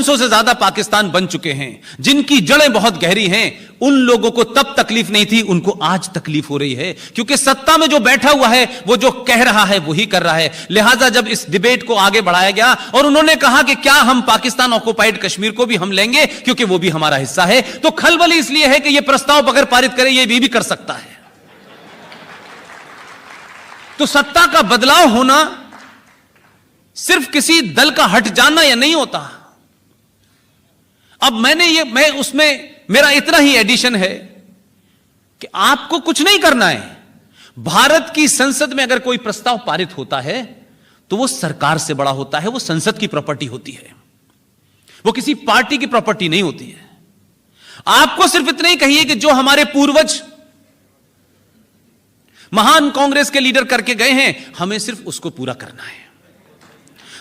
500 से ज्यादा पाकिस्तान बन चुके हैं, जिनकी जड़ें बहुत गहरी हैं, उन लोगों को तब तकलीफ नहीं थी, उनको आज तकलीफ हो रही है, क्योंकि सत्ता में जो बैठा हुआ है वो जो कह रहा है वही कर रहा है। लिहाजा जब इस डिबेट को आगे बढ़ाया गया और उन्होंने कहा कि क्या हम पाकिस्तान ऑक्युपाइड कश्मीर को भी हम लेंगे क्योंकि वो भी हमारा हिस्सा है, तो खलबली इसलिए है कि यह प्रस्ताव अगर पारित करे ये भी कर सकता है। तो सत्ता का बदलाव होना सिर्फ किसी दल का हट जाना या नहीं होता। अब मैं उसमें मेरा इतना ही एडिशन है कि आपको कुछ नहीं करना है। भारत की संसद में अगर कोई प्रस्ताव पारित होता है तो वो सरकार से बड़ा होता है, वो संसद की प्रॉपर्टी होती है, वो किसी पार्टी की प्रॉपर्टी नहीं होती है। आपको सिर्फ इतना ही कहिए कि जो हमारे पूर्वज महान कांग्रेस के लीडर करके गए हैं, हमें सिर्फ उसको पूरा करना है,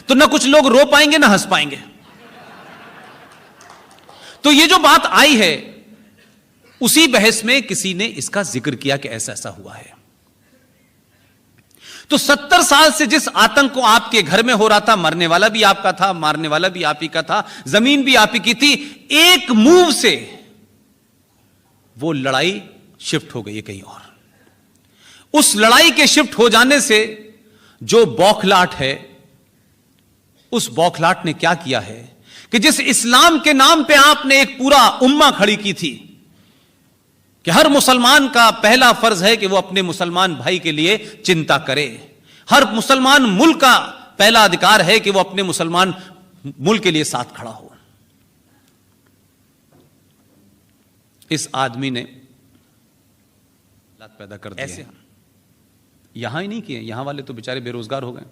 तो ना कुछ लोग रो पाएंगे ना हंस पाएंगे। तो ये जो बात आई है, उसी बहस में किसी ने इसका जिक्र किया कि ऐसा ऐसा हुआ है। तो 70 साल से जिस आतंक को आपके घर में हो रहा था, मरने वाला भी आपका था, मारने वाला भी आप ही का था, जमीन भी आप ही की थी, एक मूव से वो लड़ाई शिफ्ट हो गई है कहीं और। उस लड़ाई के शिफ्ट हो जाने से जो बौखलाहट है, उस बौखलाहट ने क्या किया है कि जिस इस्लाम के नाम पे आपने एक पूरा उम्मा खड़ी की थी कि हर मुसलमान का पहला फर्ज है कि वो अपने मुसलमान भाई के लिए चिंता करे, हर मुसलमान मुल्क का पहला अधिकार है कि वो अपने मुसलमान मुल्क के लिए साथ खड़ा हो। इस आदमी ने हालात पैदा कर दिए ऐसे, यहां ही नहीं किए, यहां वाले तो बेचारे बेरोजगार हो गए,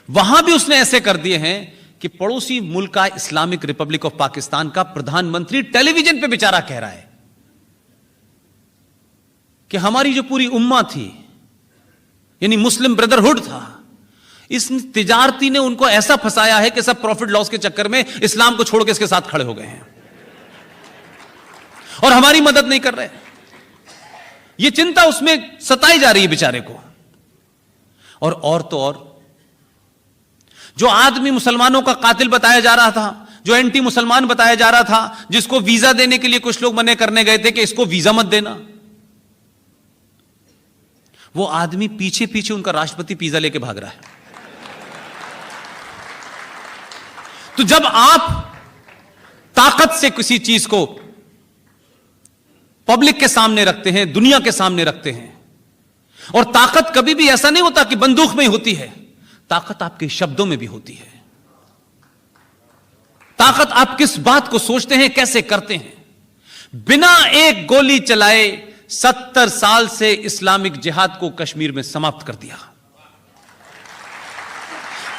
वहां भी उसने ऐसे कर दिए हैं कि पड़ोसी मुल्क का इस्लामिक रिपब्लिक ऑफ पाकिस्तान का प्रधानमंत्री टेलीविजन पे बेचारा कह रहा है कि हमारी जो पूरी उम्मा थी, यानी मुस्लिम ब्रदरहुड था, इस तिजारती ने उनको ऐसा फंसाया है कि सब प्रॉफिट लॉस के चक्कर में इस्लाम को छोड़ के इसके साथ खड़े हो गए हैं और हमारी मदद नहीं कर रहे। यह चिंता उसमें सताई जा रही है बेचारे को। और तो और जो आदमी मुसलमानों का कातिल बताया जा रहा था, जो एंटी मुसलमान बताया जा रहा था, जिसको वीजा देने के लिए कुछ लोग मने करने गए थे कि इसको वीजा मत देना, वो आदमी पीछे पीछे उनका राष्ट्रपति पिज्जा लेके भाग रहा है। तो जब आप ताकत से किसी चीज को पब्लिक के सामने रखते हैं, दुनिया के सामने रखते हैं, और ताकत कभी भी ऐसा नहीं होता कि बंदूक में ही होती है, ताकत आपके शब्दों में भी होती है। ताकत आप किस बात को सोचते हैं, कैसे करते हैं। बिना एक गोली चलाए 70 साल से इस्लामिक जिहाद को कश्मीर में समाप्त कर दिया।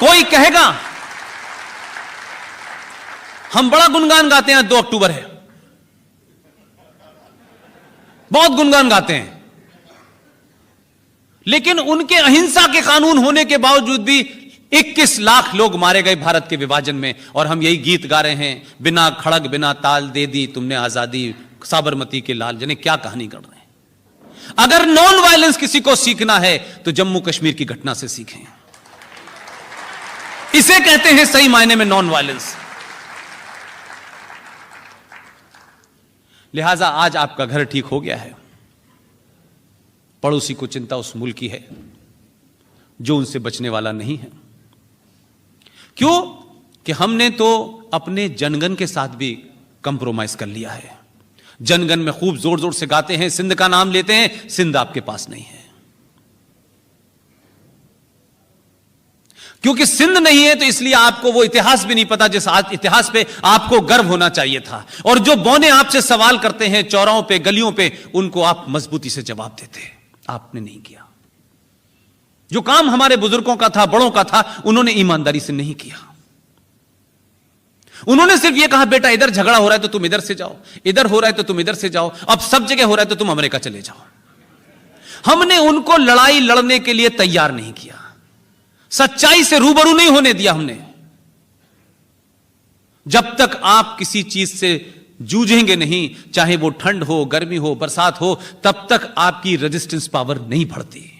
कोई कहेगा हम बड़ा गुणगान गाते हैं, 2 अक्टूबर है, बहुत गुणगान गाते हैं, लेकिन उनके अहिंसा के कानून होने के बावजूद भी 21 लाख लोग मारे गए भारत के विभाजन में, और हम यही गीत गा रहे हैं, बिना खड़ग बिना ताल दे दी तुमने आजादी, साबरमती के लाल, जने क्या कहानी कर रहे हैं। अगर नॉन वायलेंस किसी को सीखना है तो जम्मू कश्मीर की घटना से सीखें। इसे कहते हैं सही मायने में नॉन वायलेंस। लिहाजा आज आपका घर ठीक हो गया है, पड़ोसी को चिंता उस मुल्क की है जो उनसे बचने वाला नहीं है। क्यों? कि हमने तो अपने जनगण के साथ भी कंप्रोमाइज कर लिया है। जनगण में खूब जोर जोर से गाते हैं, सिंध का नाम लेते हैं, सिंध आपके पास नहीं है। क्योंकि सिंध नहीं है तो इसलिए आपको वो इतिहास भी नहीं पता जिस इतिहास पे आपको गर्व होना चाहिए था। और जो बौने आपसे सवाल करते हैं चौराहों पे, गलियों पे, उनको आप मजबूती से जवाब देते हैं। आपने नहीं किया। जो काम हमारे बुजुर्गों का था, बड़ों का था, उन्होंने ईमानदारी से नहीं किया। उन्होंने सिर्फ यह कहा बेटा इधर झगड़ा हो रहा है तो तुम इधर से जाओ, इधर हो रहा है तो तुम इधर से जाओ, अब सब जगह हो रहा है तो तुम अमेरिका चले जाओ। हमने उनको लड़ाई लड़ने के लिए तैयार नहीं किया, सच्चाई से रूबरू नहीं होने दिया हमने। जब तक आप किसी चीज से जूझेंगे नहीं, चाहे वो ठंड हो, गर्मी हो, बरसात हो, तब तक आपकी रेजिस्टेंस पावर नहीं बढ़ती।